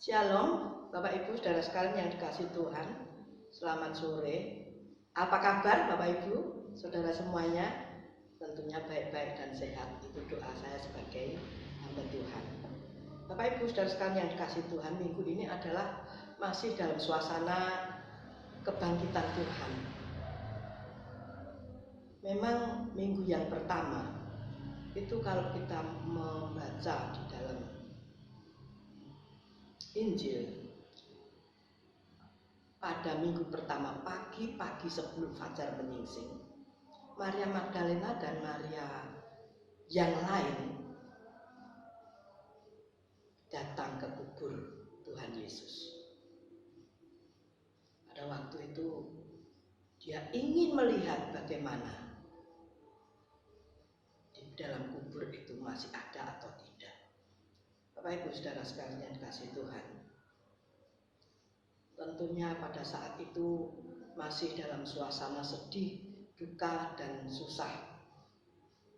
Shalom, Bapak Ibu, saudara sekalian yang dikasih Tuhan. Selamat sore. Apa kabar Bapak Ibu, saudara semuanya? Tentunya baik-baik dan sehat. Itu doa saya sebagai hamba Tuhan. Bapak Ibu, saudara sekalian yang dikasih Tuhan, minggu ini adalah masih dalam suasana kebangkitan Tuhan. Memang minggu yang pertama itu kalau kita membaca di dalam Injil, pada minggu pertama pagi-pagi sebelum fajar menyingsing, Maria Magdalena dan Maria yang lain datang ke kubur Tuhan Yesus. Pada waktu itu dia ingin melihat bagaimana di dalam kubur itu masih ada atau tidak. Bapak Ibu saudara sekalian dikasih Tuhan, tentunya pada saat itu masih dalam suasana sedih, duka, dan susah.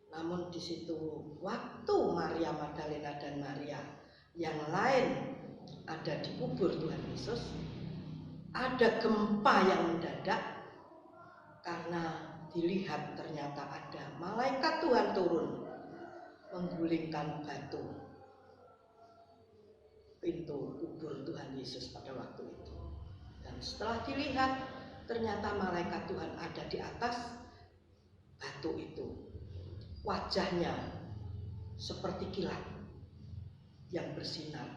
Namun di situ waktu Maria Magdalena dan Maria yang lain ada di kubur Tuhan Yesus, ada gempa yang mendadak karena dilihat ternyata ada malaikat Tuhan turun menggulingkan batu pintu kubur Tuhan Yesus pada waktu itu. Dan setelah dilihat, ternyata malaikat Tuhan ada di atas batu itu. Wajahnya seperti kilat yang bersinar.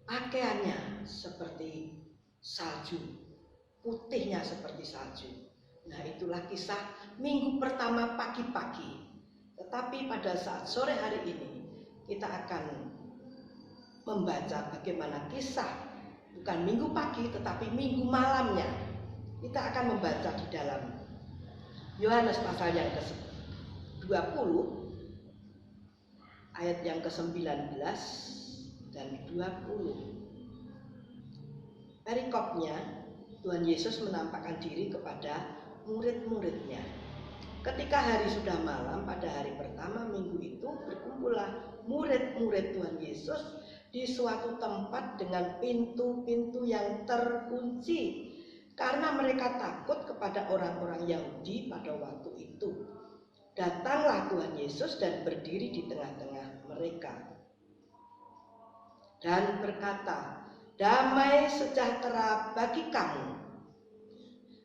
Pakaiannya seperti salju, putihnya seperti salju. Nah, itulah kisah minggu pertama pagi-pagi. Tetapi pada saat sore hari ini, kita akan membaca bagaimana kisah bukan minggu pagi tetapi minggu malamnya. Kita akan membaca di dalam Yohanes pasal yang ke-20 ayat yang ke-19 dan 20. Perikopnya, Tuhan Yesus menampakkan diri kepada murid-muridnya. Ketika hari sudah malam pada hari pertama minggu itu, berkumpullah murid-murid Tuhan Yesus di suatu tempat dengan pintu-pintu yang terkunci karena mereka takut kepada orang-orang Yahudi pada waktu itu. Datanglah Tuhan Yesus dan berdiri di tengah-tengah mereka dan berkata, "Damai sejahtera bagi kamu."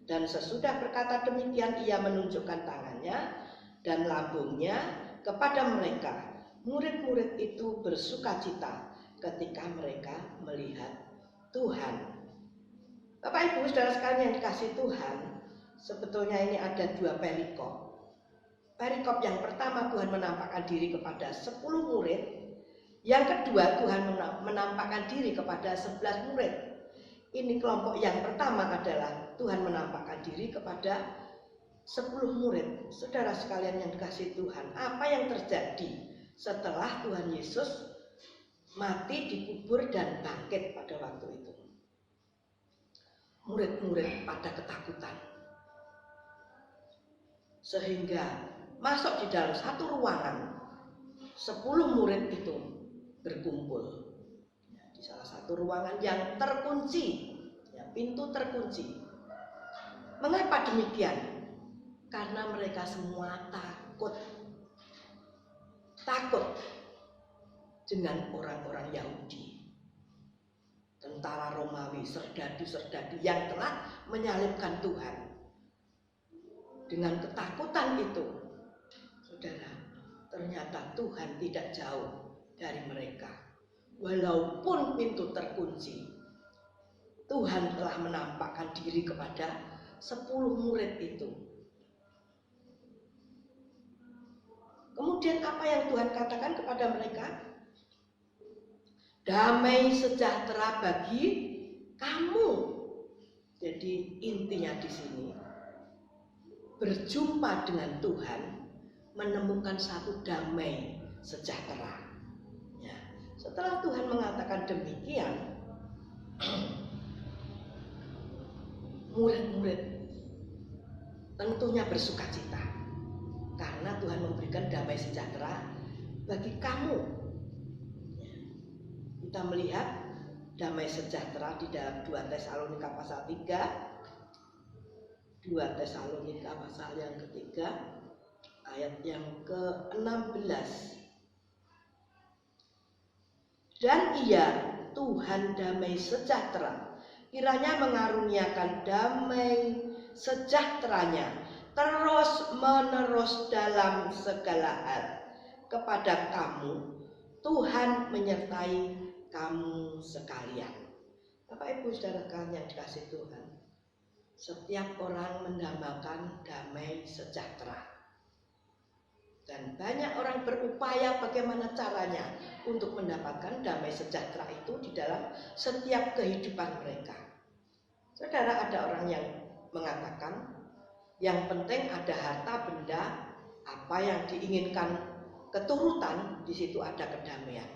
Dan sesudah berkata demikian, ia menunjukkan tangannya dan lambungnya kepada mereka. Murid-murid itu bersukacita ketika mereka melihat Tuhan. Bapak Ibu saudara sekalian yang dikasih Tuhan, sebetulnya ini ada dua perikop. Perikop yang pertama, Tuhan menampakkan diri kepada 10 murid. Yang kedua, Tuhan menampakkan diri kepada 11 murid. Ini kelompok yang pertama adalah Tuhan menampakkan diri kepada 10 murid. Saudara sekalian yang dikasih Tuhan, apa yang terjadi setelah Tuhan Yesus mati, dikubur, dan bangkit pada waktu itu? Murid-murid pada ketakutan, sehingga masuk di dalam satu ruangan. 10 murid itu berkumpul di salah satu ruangan yang terkunci, pintu terkunci. Mengapa demikian? Karena mereka semua takut dengan orang-orang Yahudi, tentara Romawi, serdadu-serdadu yang telah menyalibkan Tuhan. Dengan ketakutan itu, saudara, ternyata Tuhan tidak jauh dari mereka. Walaupun pintu terkunci, Tuhan telah menampakkan diri kepada 10 murid itu. Kemudian apa yang Tuhan katakan kepada mereka? Damai sejahtera bagi kamu. Jadi intinya di sini, berjumpa dengan Tuhan menemukan satu damai sejahtera. Ya, setelah Tuhan mengatakan demikian, murid-murid tentunya bersukacita karena Tuhan memberikan damai sejahtera bagi kamu. Kita melihat damai sejahtera di dalam 2 Tesalonika pasal 3. 2 Tesalonika pasal yang ketiga ayat yang ke-16. Dan Ia, Tuhan damai sejahtera, kiranya mengaruniakan damai sejahteranya terus menerus dalam segala hal kepada kamu. Tuhan menyertai kamu sekalian. Bapak Ibu Saudara sekalian yang dikasihi Tuhan, setiap orang mendambakan damai sejahtera. Dan banyak orang berupaya bagaimana caranya untuk mendapatkan damai sejahtera itu di dalam setiap kehidupan mereka. Saudara, ada orang yang mengatakan yang penting ada harta benda, apa yang diinginkan keturutan, di situ ada kedamaian.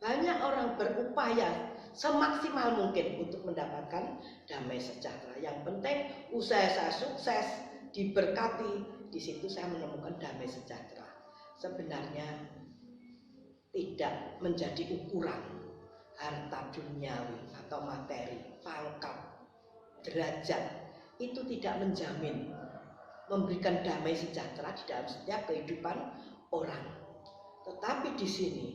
Banyak orang berupaya semaksimal mungkin untuk mendapatkan damai sejahtera. Yang penting usaha saya sukses, diberkati, di situ saya menemukan damai sejahtera. Sebenarnya tidak menjadi ukuran harta duniawi atau materi, pangkat, derajat, itu tidak menjamin memberikan damai sejahtera di dalam setiap kehidupan orang. Tetapi di sini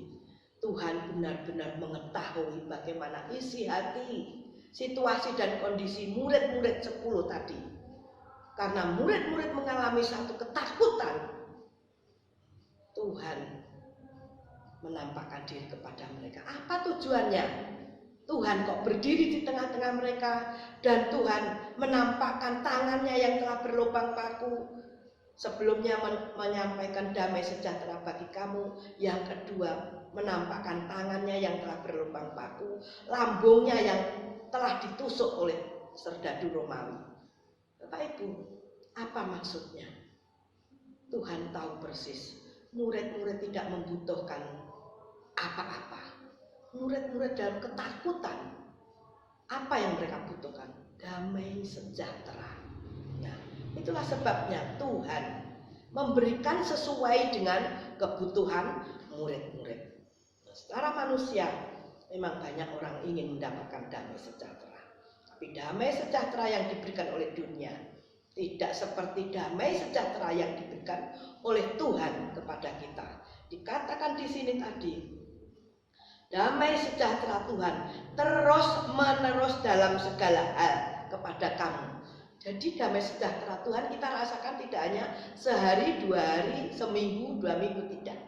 Tuhan benar-benar mengetahui bagaimana isi hati, situasi dan kondisi murid-murid 10 tadi. Karena murid-murid mengalami satu ketakutan, Tuhan menampakkan diri kepada mereka. Apa tujuannya? Tuhan kok berdiri di tengah-tengah mereka dan Tuhan menampakkan tangannya yang telah berlubang paku. Sebelumnya menyampaikan damai sejahtera bagi kamu. Yang kedua, menampakkan tangannya yang telah berlubang paku, lambungnya yang telah ditusuk oleh serdadu Romawi. Bapak Ibu, apa maksudnya? Tuhan tahu persis murid-murid tidak membutuhkan apa-apa. Murid-murid dalam ketakutan, apa yang mereka butuhkan? Damai sejahtera. Nah, itulah sebabnya Tuhan memberikan sesuai dengan kebutuhan murid-murid. Secara manusia, memang banyak orang ingin mendapatkan damai sejahtera. Tapi damai sejahtera yang diberikan oleh dunia tidak seperti damai sejahtera yang diberikan oleh Tuhan kepada kita. Dikatakan di sini tadi, damai sejahtera Tuhan terus menerus dalam segala hal kepada kamu. Jadi damai sejahtera Tuhan kita rasakan tidak hanya sehari, 2 hari, seminggu, 2 minggu, tidak.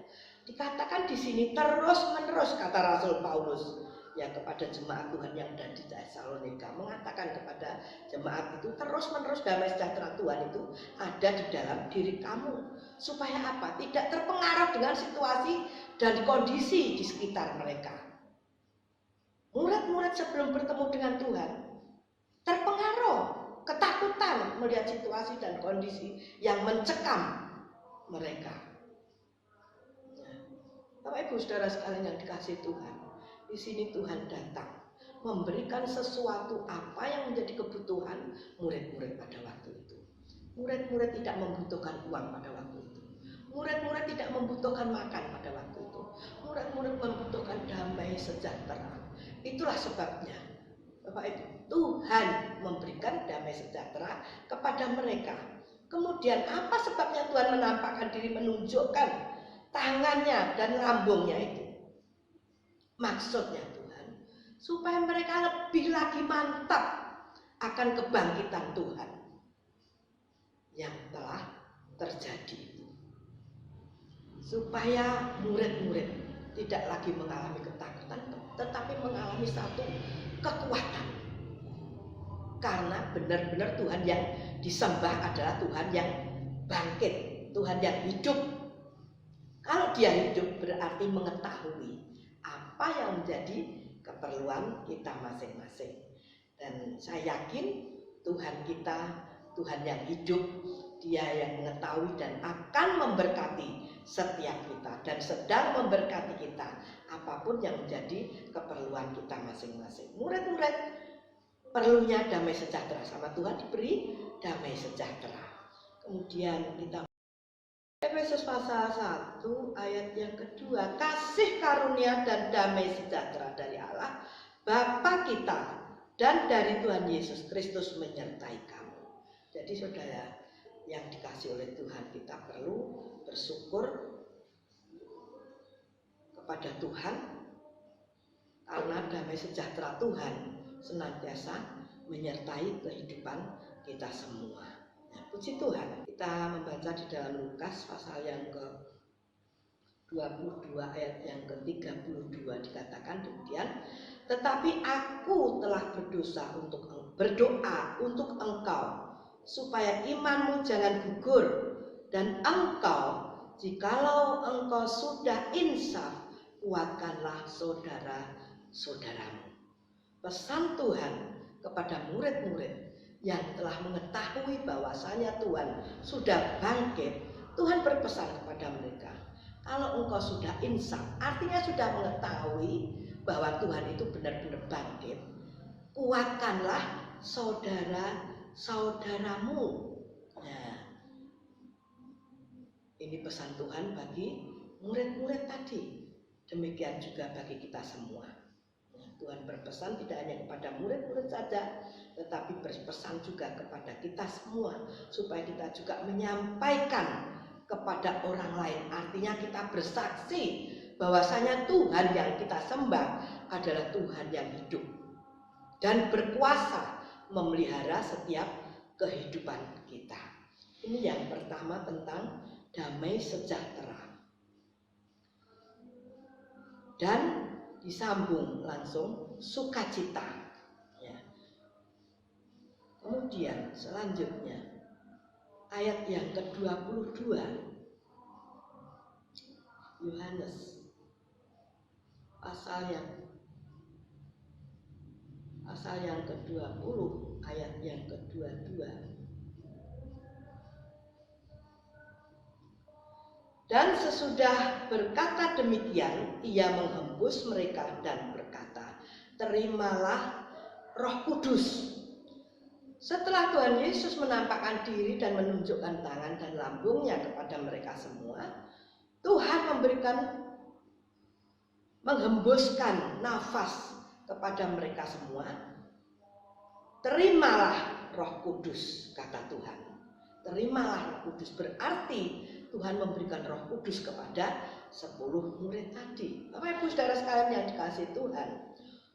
Dikatakan di sini terus menerus, kata Rasul Paulus ya kepada jemaat Tuhan yang ada di Tesalonika, mengatakan kepada jemaat itu terus menerus damai sejahtera Tuhan itu ada di dalam diri kamu. Supaya apa? Tidak terpengaruh dengan situasi dan kondisi di sekitar mereka. Murid-murid sebelum bertemu dengan Tuhan terpengaruh, ketakutan melihat situasi dan kondisi yang mencekam mereka. Bapak Ibu Saudara sekalian yang dikasihi Tuhan, di sini Tuhan datang memberikan sesuatu apa yang menjadi kebutuhan murid-murid pada waktu itu. Murid-murid tidak membutuhkan uang pada waktu itu. Murid-murid tidak membutuhkan makan pada waktu itu. Murid-murid membutuhkan damai sejahtera. Itulah sebabnya Bapak Ibu, Tuhan memberikan damai sejahtera kepada mereka. Kemudian apa sebabnya Tuhan menampakkan diri, menunjukkan tangannya dan lambungnya itu? Maksudnya Tuhan supaya mereka lebih lagi mantap akan kebangkitan Tuhan yang telah terjadi. Supaya murid-murid tidak lagi mengalami ketakutan, tetapi mengalami satu kekuatan. Karena benar-benar Tuhan yang disembah adalah Tuhan yang bangkit, Tuhan yang hidup. Kalau dia hidup berarti mengetahui apa yang menjadi keperluan kita masing-masing. Dan saya yakin Tuhan kita, Tuhan yang hidup, Dia yang mengetahui dan akan memberkati setiap kita dan sedang memberkati kita apapun yang menjadi keperluan kita masing-masing. Murid-murid perlunya damai sejahtera, sama Tuhan diberi damai sejahtera. Kemudian kita Efesus pasal 1 ayat yang kedua, kasih karunia dan damai sejahtera dari Allah, Bapa kita, dan dari Tuhan Yesus Kristus menyertai kamu. Jadi saudara yang dikasih oleh Tuhan, kita perlu bersyukur kepada Tuhan karena damai sejahtera Tuhan senantiasa menyertai kehidupan kita semua. Nah, puji Tuhan. Kita membaca di dalam Lukas pasal yang ke-22 ayat yang ke-32 dikatakan demikian, tetapi aku telah berdoa untuk engkau supaya imanmu jangan gugur, dan engkau jikalau engkau sudah insaf, kuatkanlah saudara-saudaramu. Pesan Tuhan kepada murid-murid yang telah mengetahui bahwasanya Tuhan sudah bangkit. Tuhan berpesan kepada mereka, kalau engkau sudah insaf, artinya sudah mengetahui bahwa Tuhan itu benar-benar bangkit, kuatkanlah saudara-saudaramu. Nah, ini pesan Tuhan bagi murid-murid tadi. Demikian juga bagi kita semua. Tuhan berpesan tidak hanya kepada murid-murid saja, tetapi berpesan juga kepada kita semua, supaya kita juga menyampaikan kepada orang lain. Artinya kita bersaksi bahwasanya Tuhan yang kita sembah adalah Tuhan yang hidup dan berkuasa memelihara setiap kehidupan kita. Ini yang pertama tentang damai sejahtera. Dan disambung langsung sukacita. Ya. Kemudian selanjutnya ayat yang ke-22 Yohanes pasal yang ke-20 ayat yang ke-22. Dan sesudah berkata demikian, ia menghembus mereka dan berkata, terimalah Roh Kudus. Setelah Tuhan Yesus menampakkan diri dan menunjukkan tangan dan lambungnya kepada mereka semua, Tuhan menghembuskan nafas kepada mereka semua. Terimalah Roh Kudus, kata Tuhan. Terimalah Roh Kudus berarti Tuhan memberikan Roh Kudus kepada 10 murid tadi. Bapak Ibu Saudara sekalian yang dikasihi Tuhan,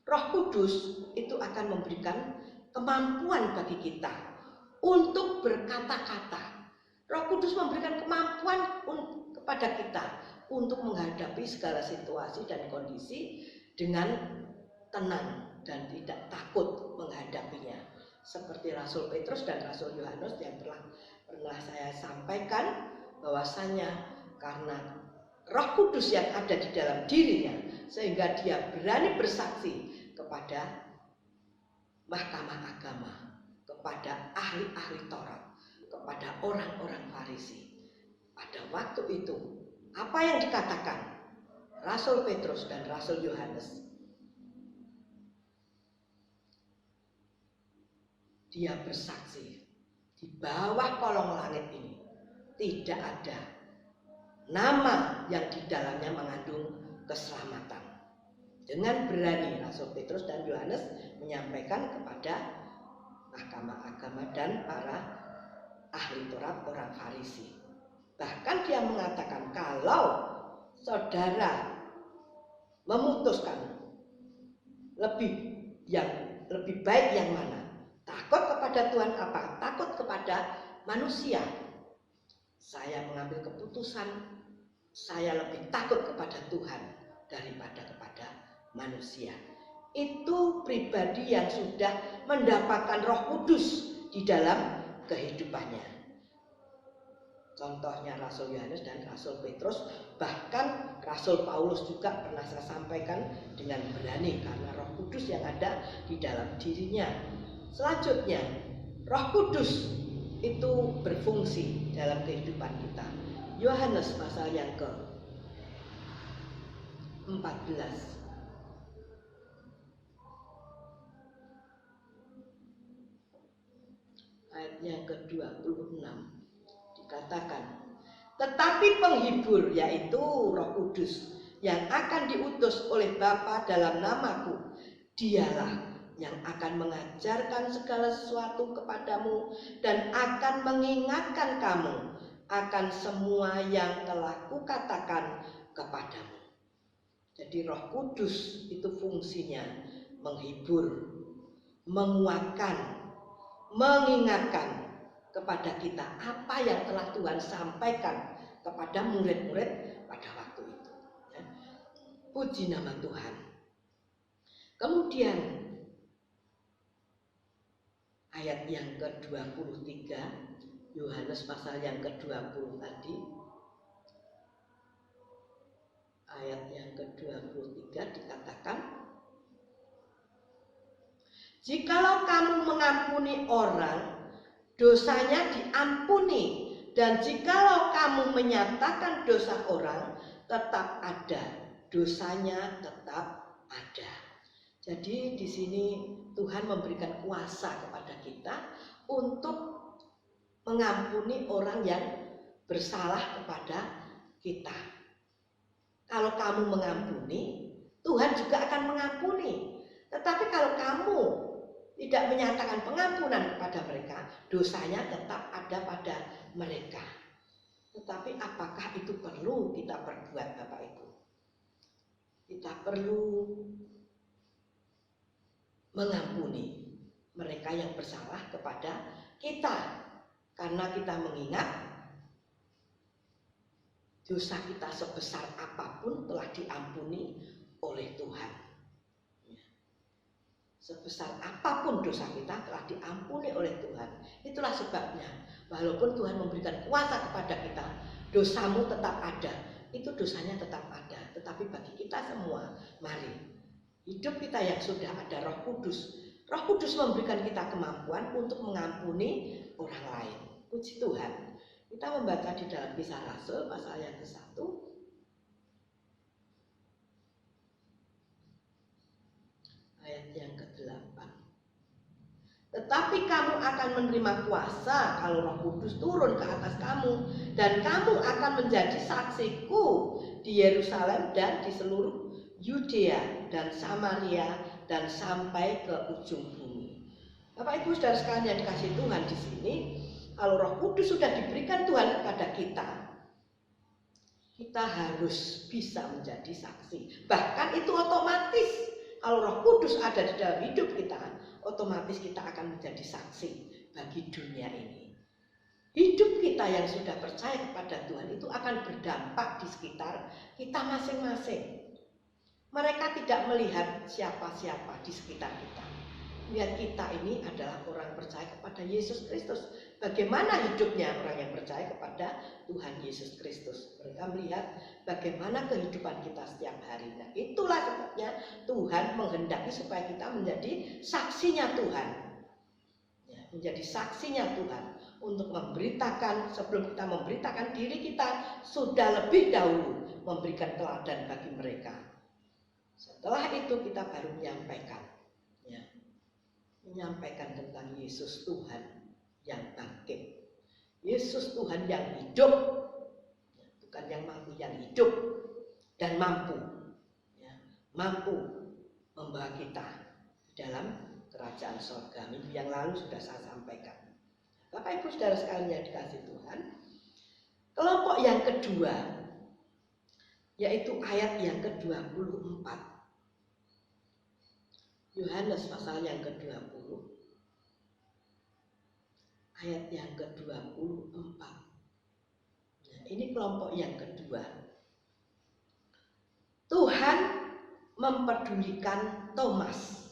Roh Kudus itu akan memberikan kemampuan bagi kita untuk berkata-kata. Roh Kudus memberikan kemampuan kepada kita untuk menghadapi segala situasi dan kondisi dengan tenang dan tidak takut menghadapinya. Seperti Rasul Petrus dan Rasul Yohanes yang pernah saya sampaikan, bahwasanya karena Roh Kudus yang ada di dalam dirinya, sehingga dia berani bersaksi kepada mahkamah agama, kepada ahli-ahli Taurat, kepada orang-orang Farisi. Pada waktu itu, apa yang dikatakan Rasul Petrus dan Rasul Yohanes? Dia bersaksi, di bawah kolong langit ini tidak ada nama yang di dalamnya mengandung keselamatan. Dengan berani Rasul Petrus dan Yohanes menyampaikan kepada mahkamah agama dan para ahli Taurat, orang Farisi. Bahkan dia mengatakan, kalau saudara memutuskan lebih baik yang mana? Takut kepada Tuhan apa? Takut kepada manusia. Saya mengambil keputusan, saya lebih takut kepada Tuhan daripada kepada manusia. Itu pribadi yang sudah mendapatkan Roh Kudus di dalam kehidupannya. Contohnya Rasul Yohanes dan Rasul Petrus, bahkan Rasul Paulus juga pernah saya sampaikan dengan berani karena Roh Kudus yang ada di dalam dirinya. Selanjutnya, Roh Kudus itu berfungsi dalam kehidupan kita. Yohanes pasal yang ke-14 ayat yang ke-26 dikatakan, tetapi penghibur, yaitu Roh Kudus, yang akan diutus oleh Bapa dalam namaku, dialah yang akan mengajarkan segala sesuatu kepadamu dan akan mengingatkan kamu akan semua yang telah kukatakan kepadamu. Jadi Roh Kudus itu fungsinya menghibur, menguatkan, mengingatkan kepada kita apa yang telah Tuhan sampaikan kepada murid-murid pada waktu itu. Puji nama Tuhan. Kemudian ayat yang ke-23, Yohanes pasal yang ke-20 tadi, ayat yang ke-23 dikatakan, jikalau kamu mengampuni orang, dosanya diampuni, dan jikalau kamu menyatakan dosa orang, tetap ada, dosanya tetap ada. Jadi di sini Tuhan memberikan kuasa kepada kita untuk mengampuni orang yang bersalah kepada kita. Kalau kamu mengampuni, Tuhan juga akan mengampuni. Tetapi kalau kamu tidak menyatakan pengampunan kepada mereka, dosanya tetap ada pada mereka. Tetapi apakah itu perlu kita perbuat, Bapak Ibu? Kita perlu mengampuni mereka yang bersalah kepada kita, karena kita mengingat dosa kita sebesar apapun telah diampuni oleh Tuhan. Sebesar apapun dosa kita telah diampuni oleh Tuhan. Itulah sebabnya walaupun Tuhan memberikan kuasa kepada kita, dosamu tetap ada, itu dosanya tetap ada. Tetapi bagi kita semua, mari hidup kita yang sudah ada Roh Kudus, Roh Kudus memberikan kita kemampuan untuk mengampuni orang lain. Puji Tuhan. Kita membaca di dalam Kisah Rasul pasal yang ke-1. Ayat yang ke-8. Tetapi kamu akan menerima kuasa kalau Roh Kudus turun ke atas kamu, dan kamu akan menjadi saksiku di Yerusalem dan di seluruh Yudea dan Samaria dan sampai ke ujung bumi. Bapak Ibu Saudara sekalian yang dikasihi Tuhan, di sini kalau Roh Kudus sudah diberikan Tuhan kepada kita, kita harus bisa menjadi saksi. Bahkan itu otomatis. Kalau Roh Kudus ada di dalam hidup kita, otomatis kita akan menjadi saksi bagi dunia ini. Hidup kita yang sudah percaya kepada Tuhan itu akan berdampak di sekitar kita masing-masing. Mereka tidak melihat siapa-siapa di sekitar kita. Lihat kita ini adalah orang percaya kepada Yesus Kristus. Bagaimana hidupnya orang yang percaya kepada Tuhan Yesus Kristus. Mereka melihat bagaimana kehidupan kita setiap hari. Nah, itulah sebabnya Tuhan menghendaki supaya kita menjadi saksinya Tuhan. Ya, menjadi saksinya Tuhan. Untuk memberitakan, sebelum kita memberitakan diri kita, sudah lebih dahulu memberikan teladan bagi mereka. Setelah itu kita baru menyampaikan, ya, menyampaikan tentang Yesus Tuhan yang bangkit, Yesus Tuhan yang hidup, ya, bukan yang mati, yang hidup dan mampu, ya, mampu membawa kita dalam kerajaan surga. Minggu yang lalu sudah saya sampaikan. Bapak Ibu Saudara sekalian yang dikasihi Tuhan, kelompok yang kedua yaitu ayat yang ke-24. Yohanes pasal yang ke-20 ayat yang ke-24. Nah, ini kelompok yang kedua. Tuhan mempedulikan Thomas.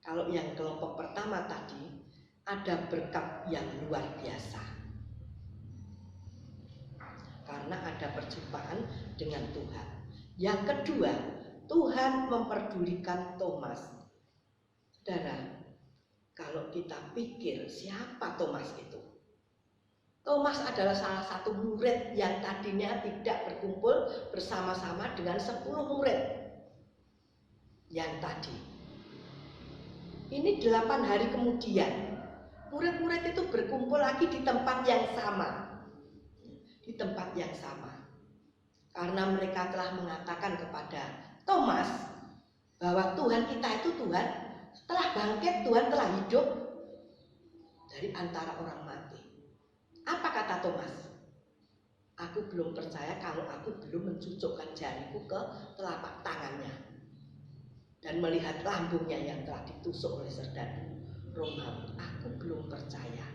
Kalau yang kelompok pertama tadi ada berkat yang luar biasa, karena ada perjumpaan dengan Tuhan. Yang kedua, Tuhan memperdulikan Thomas. Saudara, kalau kita pikir siapa Thomas itu? Thomas adalah salah satu murid yang tadinya tidak berkumpul bersama-sama dengan 10 murid yang tadi. Ini 8 hari kemudian, murid-murid itu berkumpul lagi di tempat yang sama. Di tempat yang sama. Karena mereka telah mengatakan kepada Thomas bahwa Tuhan kita itu Tuhan telah bangkit, Tuhan telah hidup dari antara orang mati. Apa kata Thomas? Aku belum percaya kalau aku belum mencucukkan jariku ke telapak tangannya dan melihat lambungnya yang telah ditusuk oleh serdadu Romawi. Aku belum percaya.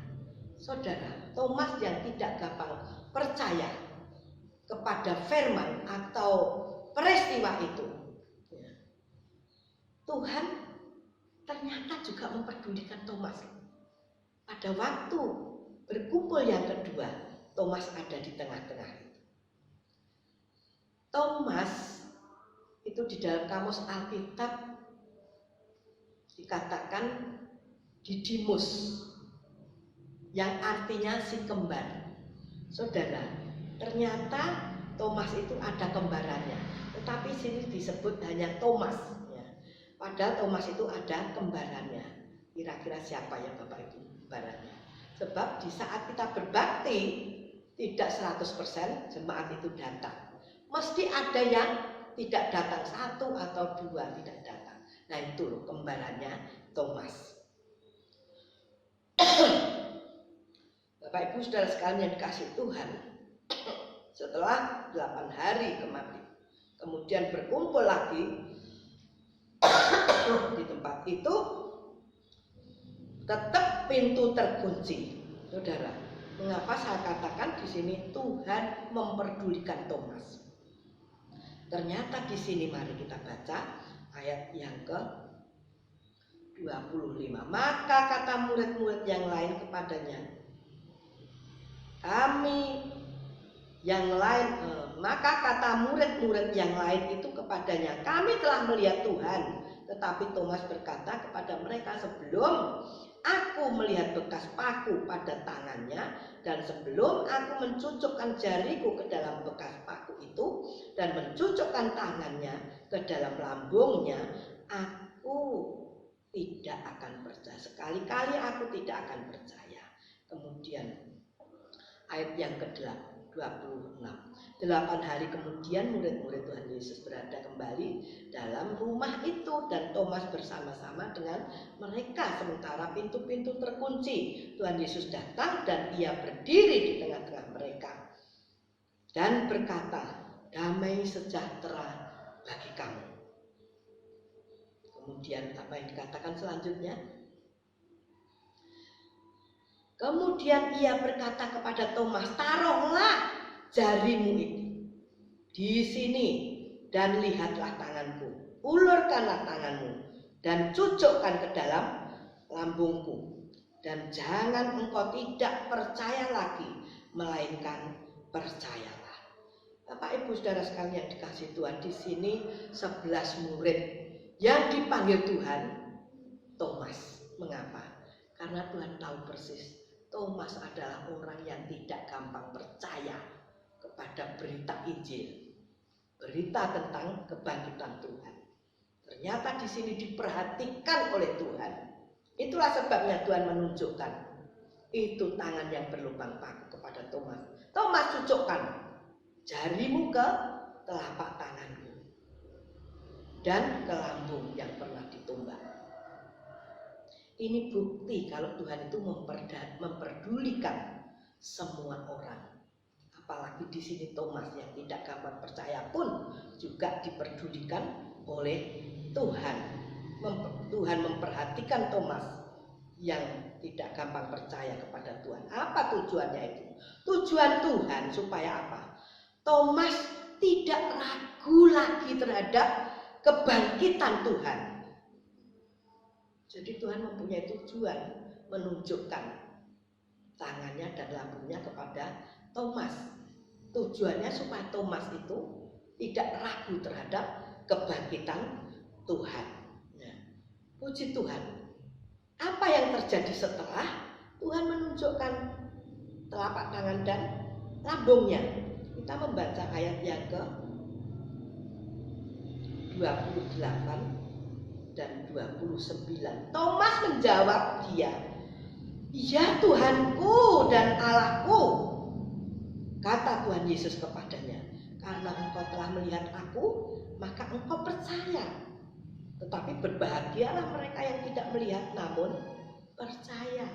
Saudara, Thomas yang tidak gampang percaya kepada firman atau peristiwa itu, Tuhan ternyata juga memperdulikan Thomas. Pada waktu berkumpul yang kedua, Thomas ada di tengah-tengah. Thomas itu di dalam kamus Alkitab dikatakan Didimus, yang artinya si kembar. Saudara, ternyata Thomas itu ada kembarannya, tetapi sini disebut hanya Thomas. Padahal Thomas itu ada kembarannya. Kira-kira siapa ya Bapak Ibu kembarannya? Sebab di saat kita berbakti tidak 100% jemaat itu datang. Mesti ada yang tidak datang, 1 atau 2 tidak datang. Nah itu loh kembarannya Thomas. Bapak Ibu Saudara sekalian yang dikasihi Tuhan, setelah 8 hari kematian, kemudian berkumpul lagi di tempat itu, tetap pintu terkunci. Saudara, mengapa saya katakan di sini Tuhan memperdulikan Thomas? Ternyata di sini mari kita baca ayat yang ke-25. Maka kata murid-murid yang lain kepadanya, maka kata murid-murid yang lain itu kepadanya, kami telah melihat Tuhan. Tetapi Thomas berkata kepada mereka, sebelum aku melihat bekas paku pada tangannya, dan sebelum aku mencucukkan jariku ke dalam bekas paku itu, dan mencucukkan tangannya ke dalam lambungnya, aku tidak akan percaya. Sekali-kali aku tidak akan percaya. Kemudian ayat yang ke-26. 8 hari kemudian murid-murid Tuhan Yesus berada kembali dalam rumah itu, dan Thomas bersama-sama dengan mereka sementara pintu-pintu terkunci. Tuhan Yesus datang dan ia berdiri di tengah-tengah mereka dan berkata, damai sejahtera bagi kamu. Kemudian apa yang dikatakan selanjutnya? Kemudian ia berkata kepada Thomas, taruhlah jarimu ini di sini dan lihatlah tanganku, ulurkanlah tanganmu dan cucukkan ke dalam lambungku, dan jangan engkau tidak percaya lagi, melainkan percayalah. Bapak Ibu Saudara sekalian yang dikasihi Tuhan, di sini 11 murid yang dipanggil Tuhan Thomas. Mengapa? Karena Tuhan tahu persis Thomas adalah orang yang tidak gampang percaya kepada berita Injil, berita tentang kebangkitan Tuhan. Ternyata di sini diperhatikan oleh Tuhan. Itulah sebabnya Tuhan menunjukkan itu tangan yang berlubang paku kepada Thomas. Thomas, cucukkan jarimu ke telapak tanganku dan ke lambung yang pernah ditumbak. Ini bukti kalau Tuhan itu memperdulikan semua orang. Apalagi di sini Thomas yang tidak gampang percaya pun juga diperdulikan oleh Tuhan. Tuhan memperhatikan Thomas yang tidak gampang percaya kepada Tuhan. Apa tujuannya itu? Tujuan Tuhan supaya apa? Thomas tidak ragu lagi terhadap kebangkitan Tuhan. Jadi Tuhan mempunyai tujuan menunjukkan tangannya dan lambungnya kepada Thomas. Tujuannya supaya Thomas itu tidak ragu terhadap kebangkitan Tuhan. Nah, puji Tuhan. Apa yang terjadi setelah Tuhan menunjukkan telapak tangan dan lambungnya? Kita membaca ayat yang ke-28 dan 29. Thomas menjawab dia, "Ya Tuhanku dan Allahku." Kata Tuhan Yesus kepadanya, karena engkau telah melihat aku, maka engkau percaya. Tetapi berbahagialah mereka yang tidak melihat namun percaya.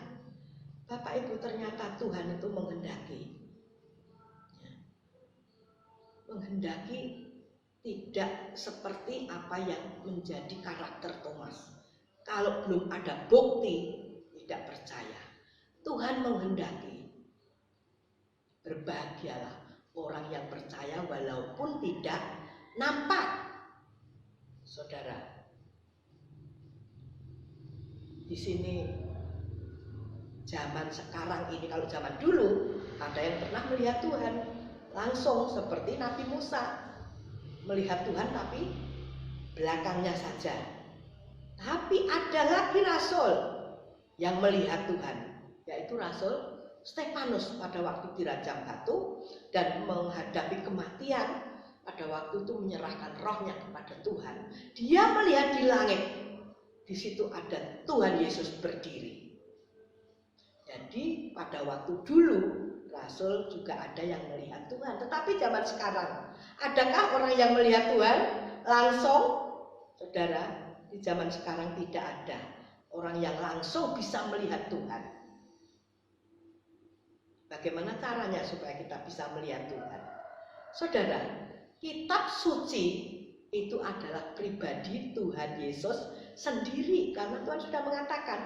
Bapak Ibu, ternyata Tuhan itu menghendaki tidak seperti apa yang menjadi karakter Thomas. Kalau belum ada bukti, tidak percaya. Tuhan menghendaki berbahagialah orang yang percaya walaupun tidak nampak. Saudara, di sini zaman sekarang ini, kalau zaman dulu ada yang pernah melihat Tuhan langsung seperti Nabi Musa melihat Tuhan tapi belakangnya saja. Tapi ada lagi rasul yang melihat Tuhan, yaitu Rasul Stefanus pada waktu dirajam batu dan menghadapi kematian. Pada waktu itu menyerahkan rohnya kepada Tuhan. Dia melihat di langit, di situ ada Tuhan Yesus berdiri. Jadi pada waktu dulu Rasul juga ada yang melihat Tuhan. Tetapi zaman sekarang, adakah orang yang melihat Tuhan langsung? Saudara, di zaman sekarang tidak ada orang yang langsung bisa melihat Tuhan. Bagaimana caranya supaya kita bisa melihat Tuhan? Saudara, kitab suci itu adalah pribadi Tuhan Yesus sendiri, karena Tuhan sudah mengatakan,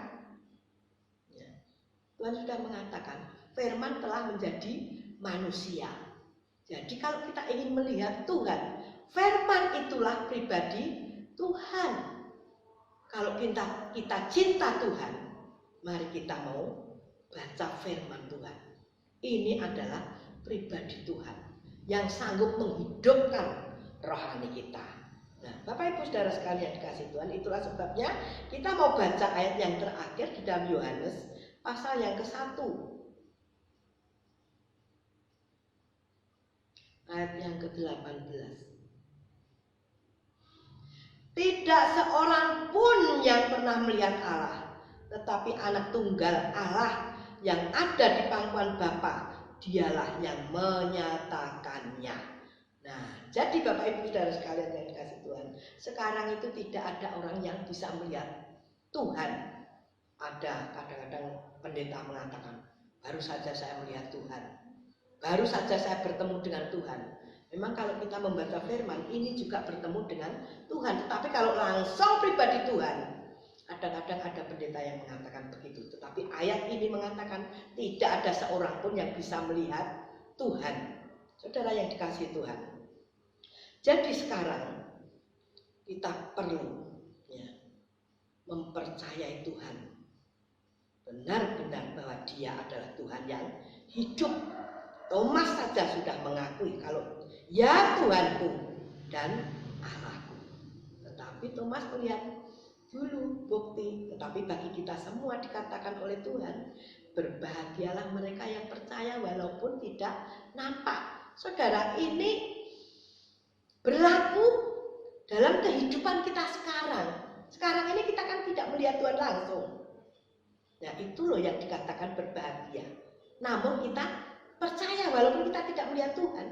Tuhan sudah mengatakan, firman telah menjadi manusia. Jadi kalau kita ingin melihat Tuhan, firman itulah pribadi Tuhan. Kalau kita cinta Tuhan, mari kita mau baca firman Tuhan. Ini adalah pribadi Tuhan yang sanggup menghidupkan rohani kita. Nah, Bapak Ibu Saudara sekalian dikasih Tuhan, itulah sebabnya kita mau baca ayat yang terakhir di dalam Yohanes pasal yang ke-1. Ayat yang ke-18. Tidak seorang pun yang pernah melihat Allah, tetapi anak tunggal Allah yang ada di pangkuan Bapa, dialah yang menyatakannya. Nah, jadi Bapak Ibu Saudara sekalian yang dikasih Tuhan, sekarang itu tidak ada orang yang bisa melihat Tuhan. Ada kadang-kadang pendeta mengatakan, baru saja saya melihat Tuhan, baru saja saya bertemu dengan Tuhan. Memang kalau kita membaca firman, ini juga bertemu dengan Tuhan. Tetapi kalau langsung pribadi Tuhan, kadang-kadang ada pendeta yang mengatakan begitu. Tetapi ayat ini mengatakan tidak ada seorang pun yang bisa melihat Tuhan. Saudara yang dikasihi Tuhan. Jadi sekarang kita perlu mempercayai Tuhan. Benar-benar bahwa Dia adalah Tuhan yang hidup. Thomas saja sudah mengakui kalau ya Tuhanku dan Allahku. Tetapi Thomas melihat dulu bukti. Tetapi bagi kita semua dikatakan oleh Tuhan, berbahagialah mereka yang percaya walaupun tidak nampak. Saudara, ini berlaku dalam kehidupan kita sekarang. Sekarang ini kita kan tidak melihat Tuhan langsung. Nah, itu loh yang dikatakan berbahagia. Namun kita percaya walaupun kita tidak melihat Tuhan.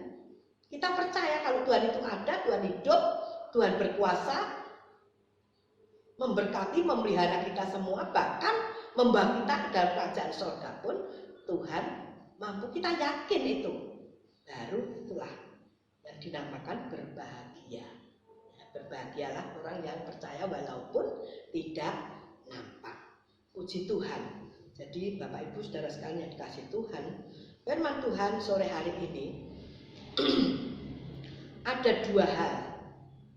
Kita percaya kalau Tuhan itu ada, Tuhan hidup, Tuhan berkuasa, memberkati, memelihara kita semua, bahkan membawa kita ke dalam kerajaan surga pun Tuhan mampu. Kita yakin itu. Baru itulah yang dinamakan berbahagia. Berbahagialah orang yang percaya walaupun tidak nampak. Puji Tuhan. Jadi Bapak Ibu Saudara sekalian yang dikasih Tuhan, firman Tuhan sore hari ini ada dua hal,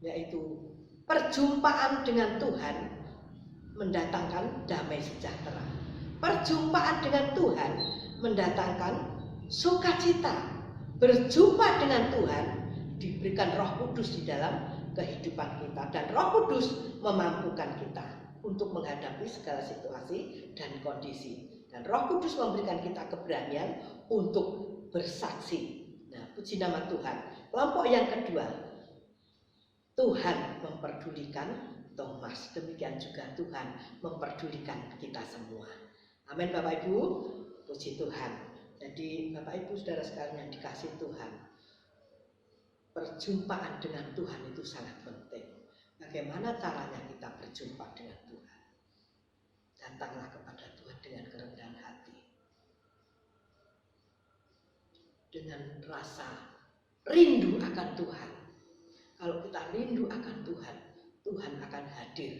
yaitu perjumpaan dengan Tuhan mendatangkan damai sejahtera. Perjumpaan dengan Tuhan mendatangkan sukacita. Berjumpa dengan Tuhan diberikan Roh Kudus di dalam kehidupan kita, dan Roh Kudus memampukan kita untuk menghadapi segala situasi dan kondisi. Dan Roh Kudus memberikan kita keberanian untuk bersaksi. Nah, puji nama Tuhan. Kelompok yang kedua, Tuhan memperdulikan Thomas. Demikian juga Tuhan memperdulikan kita semua. Amin Bapak Ibu, puji Tuhan. Jadi Bapak Ibu Saudara sekalian yang dikasih Tuhan, perjumpaan dengan Tuhan itu sangat penting. Bagaimana caranya kita berjumpa dengan Tuhan? Datanglah kepada Tuhan dengan kerendahan hati, dengan rasa rindu akan Tuhan. Kalau kita rindu akan Tuhan, Tuhan akan hadir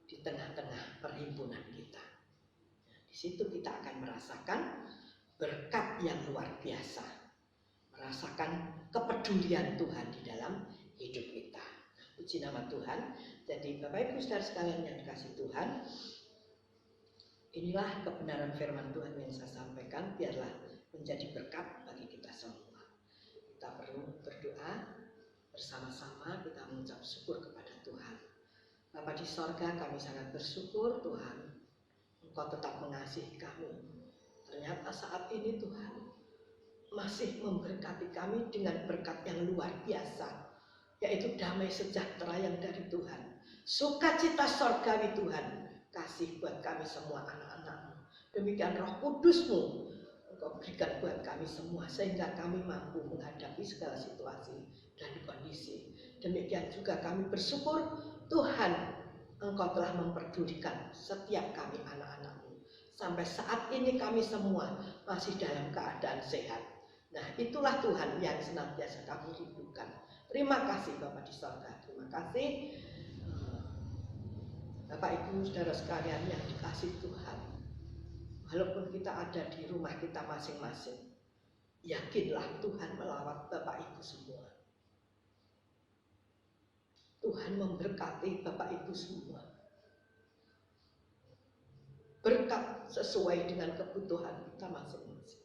di tengah-tengah perhimpunan kita. Di situ kita akan merasakan berkat yang luar biasa, merasakan kepedulian Tuhan di dalam hidup kita. Puji nama Tuhan. Jadi Bapak Ibu Saudara sekalian yang dikasihi Tuhan, inilah kebenaran firman Tuhan yang saya sampaikan, biarlah menjadi berkat bagi kita semua. Kita perlu berdoa bersama-sama, kita mengucap syukur kepada Tuhan. Bapa di sorga, kami sangat bersyukur Tuhan, Engkau tetap mengasihi kami. Ternyata saat ini Tuhan masih memberkati kami dengan berkat yang luar biasa, yaitu damai sejahtera yang dari Tuhan, sukacita sorgawi Tuhan, kasih buat kami semua anak-anak-Mu. Demikian Roh Kudus-Mu Engkau berikan buat kami semua, sehingga kami mampu menghadapi segala situasi dan kondisi. Demikian juga kami bersyukur Tuhan, Engkau telah memperdulikan setiap kami anak-anak-Mu. Sampai saat ini kami semua masih dalam keadaan sehat. Nah, itulah Tuhan yang senantiasa kami rindukan. Terima kasih Bapak di sorga. Terima kasih Bapak Ibu Saudara sekalian yang dikasihi Tuhan. Walaupun kita ada di rumah kita masing-masing, yakinlah Tuhan melawat Bapak Ibu semua. Tuhan memberkati Bapak Ibu semua. Berkat sesuai dengan kebutuhan kita masing-masing.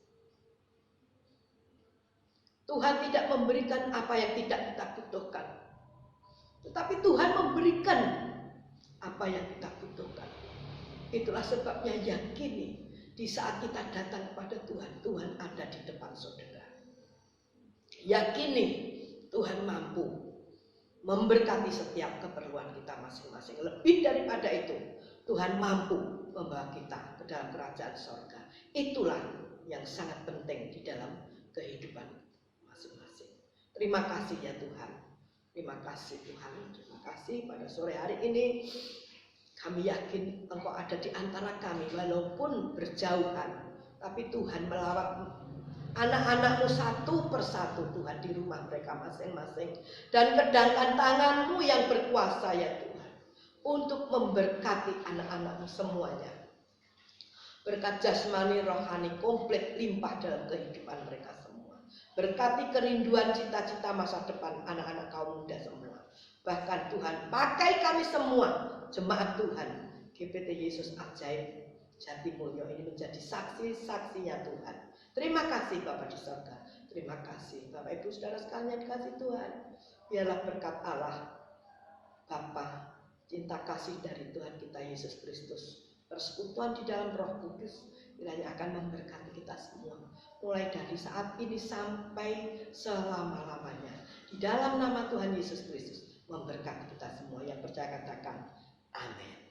Tuhan tidak memberikan apa yang tidak kita butuhkan, tetapi Tuhan memberikan apa yang kita butuhkan. Itulah sebabnya yakini di saat kita datang kepada Tuhan, Tuhan ada di depan saudara. Yakini Tuhan mampu memberkati setiap keperluan kita masing-masing. Lebih daripada itu, Tuhan mampu membawa kita ke dalam kerajaan sorga. Itulah yang sangat penting di dalam kehidupan masing-masing. Terima kasih ya Tuhan. Terima kasih Tuhan. Terima kasih pada sore hari ini. Kami yakin Engkau ada di antara kami walaupun berjauhan. Tapi Tuhan melawat anak-anak-Mu satu persatu Tuhan di rumah mereka masing-masing. Dan kedangkan tangan-Mu yang berkuasa ya Tuhan, untuk memberkati anak-anak-Mu semuanya. Berkat jasmani rohani komplit limpah dalam kehidupan mereka semua. Berkati kerinduan cita-cita masa depan anak-anak kaum muda semua. Bahkan Tuhan pakai kami semua, jemaat Tuhan, GPT Yesus Ajaib Jatimulyo ini menjadi saksi-saksinya Tuhan. Terima kasih Bapak di sorga. Terima kasih Bapak Ibu Saudara sekalian dikasih Tuhan. Biarlah berkat Allah Bapa, cinta kasih dari Tuhan kita Yesus Kristus, persekutuan di dalam Roh Kudus, kiranya akan memberkati kita semua. Mulai dari saat ini sampai selama-lamanya. Di dalam nama Tuhan Yesus Kristus, memberkati kita semua. Yang percaya katakan amin.